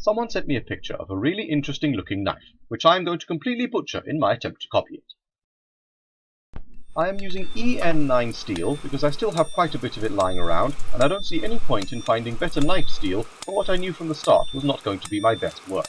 Someone sent me a picture of a really interesting looking knife, which I am going to completely butcher in my attempt to copy it. I am using EN9 steel because I still have quite a bit of it lying around, and I don't see any point in finding better knife steel for what I knew from the start was not going to be my best work.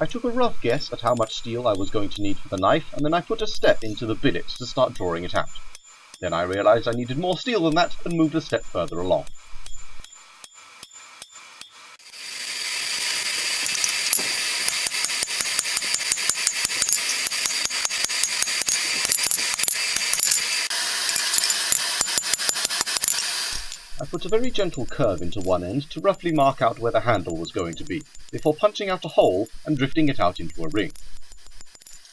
I took a rough guess at how much steel I was going to need for the knife, and then I put a step into the billet to start drawing it out. Then I realised I needed more steel than that and moved a step further along. I put a very gentle curve into one end to roughly mark out where the handle was going to be, before punching out a hole and drifting it out into a ring.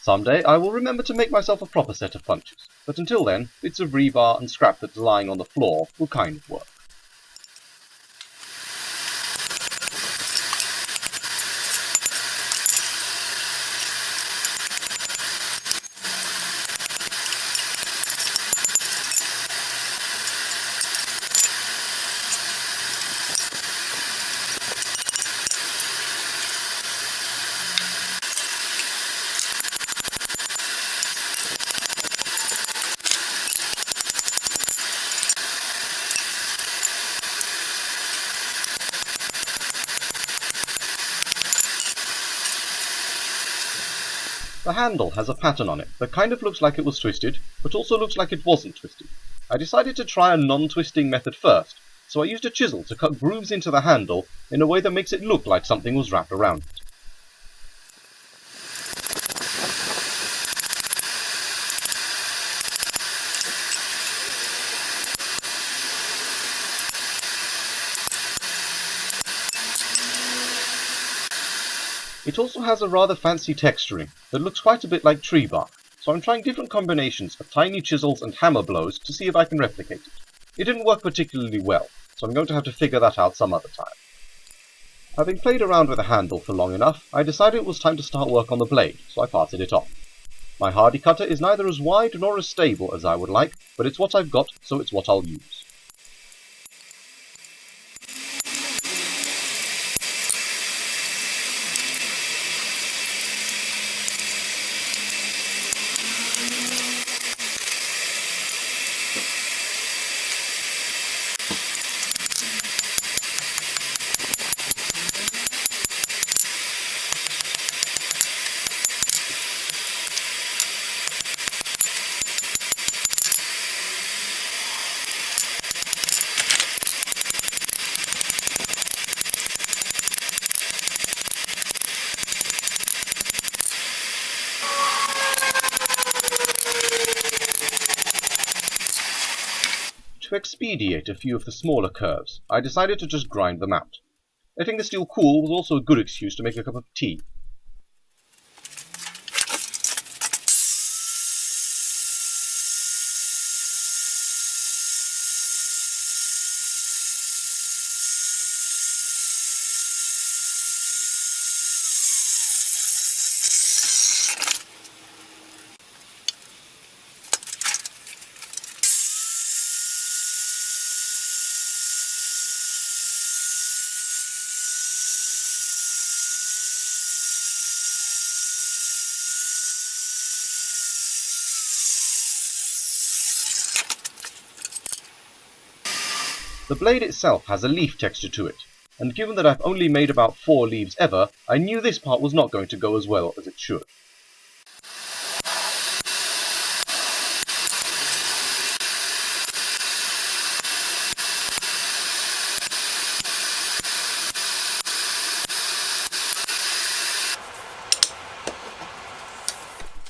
Someday I will remember to make myself a proper set of punches, but until then, bits of rebar and scrap that's lying on the floor will kind of work. The handle has a pattern on it that kind of looks like it was twisted, but also looks like it wasn't twisted. I decided to try a non-twisting method first, so I used a chisel to cut grooves into the handle in a way that makes it look like something was wrapped around it. It also has a rather fancy texturing that looks quite a bit like tree bark, so I'm trying different combinations of tiny chisels and hammer blows to see if I can replicate it. It didn't work particularly well, so I'm going to have to figure that out some other time. Having played around with the handle for long enough, I decided it was time to start work on the blade, so I parted it off. My hardy cutter is neither as wide nor as stable as I would like, but it's what I've got, so it's what I'll use. To expedite a few of the smaller curves, I decided to just grind them out. Letting the steel cool was also a good excuse to make a cup of tea. The blade itself has a leaf texture to it, and given that I've only made about 4 leaves ever, I knew this part was not going to go as well as it should.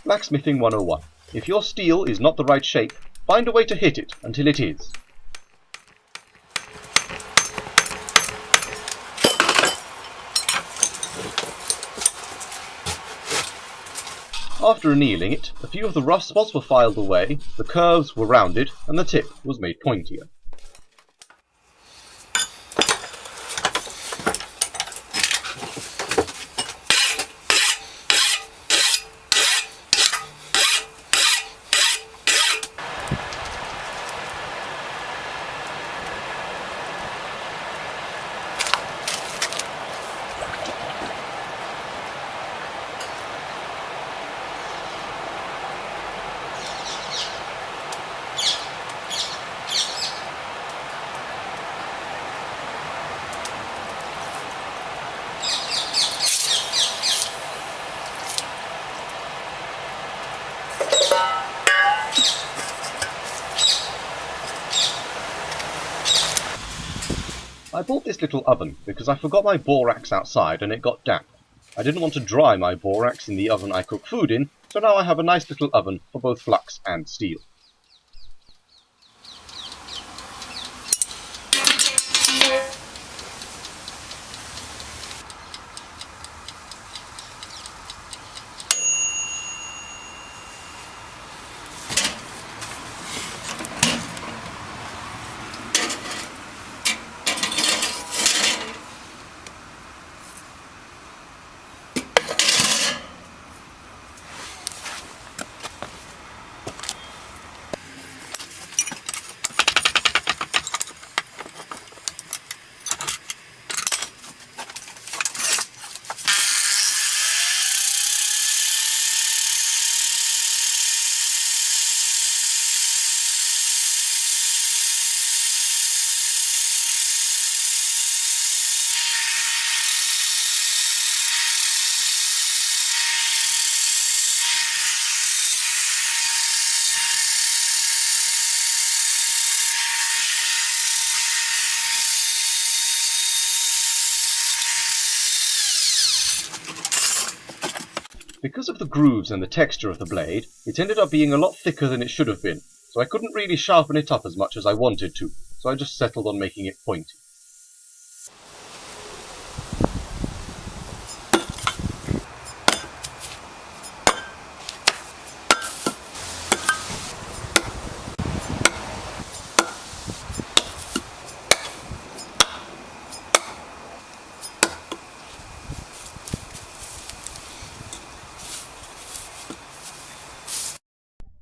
Blacksmithing 101. If your steel is not the right shape, find a way to hit it until it is. After annealing it, a few of the rough spots were filed away, the curves were rounded, and the tip was made pointier. I bought this little oven because I forgot my borax outside and it got damp. I didn't want to dry my borax in the oven I cook food in, so now I have a nice little oven for both flux and steel. Because of the grooves and the texture of the blade, it ended up being a lot thicker than it should have been, so I couldn't really sharpen it up as much as I wanted to, so I just settled on making it pointy.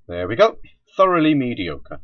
There we go, thoroughly mediocre.